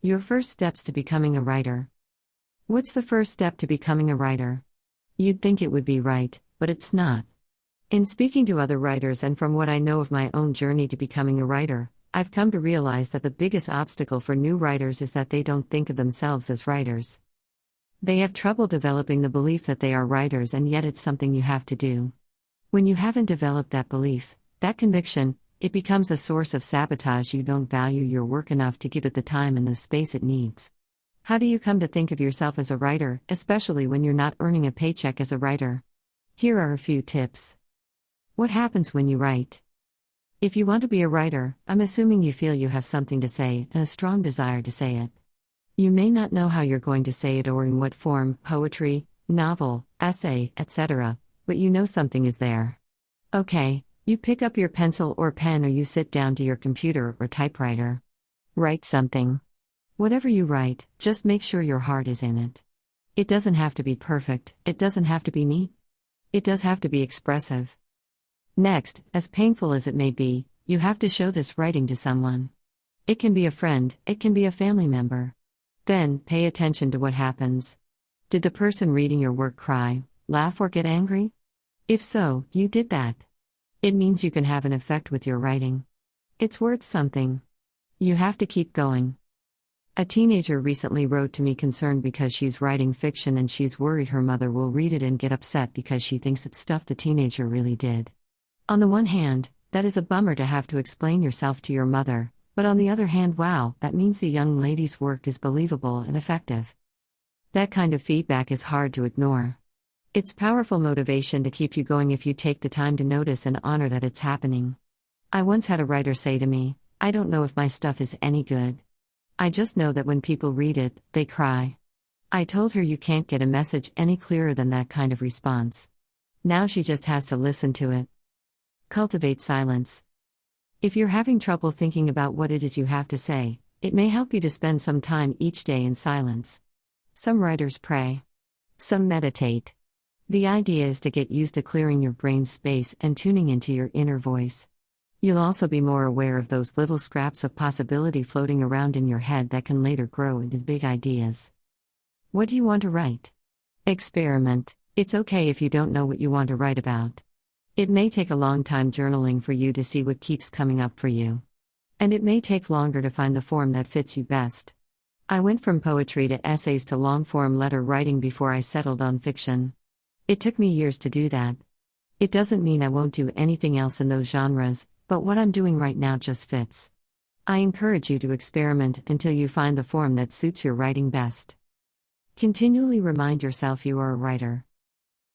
Your first steps to becoming a writer. What's the first step to becoming a writer? You'd think it would be right, but it's not. In speaking to other writers and from what I know of my own journey to becoming a writer, I've come to realize that the biggest obstacle for new writers is that they don't think of themselves as writers. They have trouble developing the belief that they are writers, and yet it's something you have to do. When you haven't developed that belief, that conviction, it becomes a source of sabotage. You don't value your work enough to give it the time and the space it needs. How do you come to think of yourself as a writer, especially when you're not earning a paycheck as a writer? Here are a few tips. What happens when you write? If you want to be a writer, I'm assuming you feel you have something to say and a strong desire to say it. You may not know how you're going to say it or in what form, poetry, novel, essay, etc., but you know something is there. Okay, you pick up your pencil or pen or you sit down to your computer or typewriter. Write something. Whatever you write, just make sure your heart is in it. It doesn't have to be perfect, it doesn't have to be neat. It does have to be expressive. Next, as painful as it may be, you have to show this writing to someone. It can be a friend, it can be a family member. Then, pay attention to what happens. Did the person reading your work cry, laugh, or get angry? If so, you did that. It means you can have an effect with your writing. It's worth something. You have to keep going. A teenager recently wrote to me concerned because she's writing fiction and she's worried her mother will read it and get upset because she thinks it's stuff the teenager really did. On the one hand, that is a bummer to have to explain yourself to your mother, but on the other hand, wow, that means the young lady's work is believable and effective. That kind of feedback is hard to ignore. It's powerful motivation to keep you going if you take the time to notice and honor that it's happening. I once had a writer say to me, "I don't know if my stuff is any good. I just know that when people read it, they cry." I told her you can't get a message any clearer than that kind of response. Now she just has to listen to it. Cultivate silence. If you're having trouble thinking about what it is you have to say, it may help you to spend some time each day in silence. Some writers pray. Some meditate. The idea is to get used to clearing your brain space and tuning into your inner voice. You'll also be more aware of those little scraps of possibility floating around in your head that can later grow into big ideas. What do you want to write? Experiment. It's okay if you don't know what you want to write about. It may take a long time journaling for you to see what keeps coming up for you. And it may take longer to find the form that fits you best. I went from poetry to essays to long-form letter writing before I settled on fiction. It took me years to do that. It doesn't mean I won't do anything else in those genres, but what I'm doing right now just fits. I encourage you to experiment until you find the form that suits your writing best. Continually remind yourself you are a writer.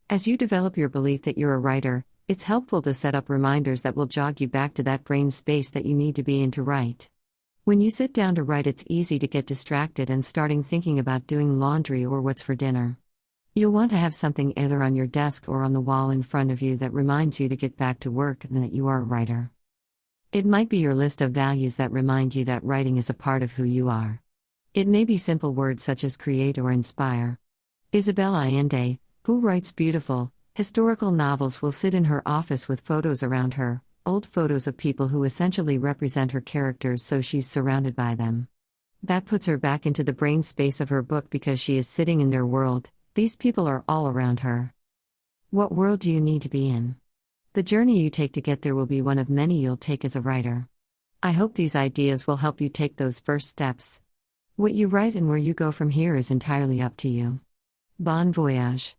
As you develop your belief that you're a writer, it's helpful to set up reminders that will jog you back to that brain space that you need to be in to write. When you sit down to write, it's easy to get distracted and starting thinking about doing laundry or what's for dinner. You'll want to have something either on your desk or on the wall in front of you that reminds you to get back to work and that you are a writer. It might be your list of values that remind you that writing is a part of who you are. It may be simple words such as create or inspire. Isabel Allende, who writes beautiful, historical novels, will sit in her office with photos around her, old photos of people who essentially represent her characters, so she's surrounded by them. That puts her back into the brain space of her book because she is sitting in their world. These people are all around her. What world do you need to be in? The journey you take to get there will be one of many you'll take as a writer. I hope these ideas will help you take those first steps. What you write and where you go from here is entirely up to you. Bon voyage.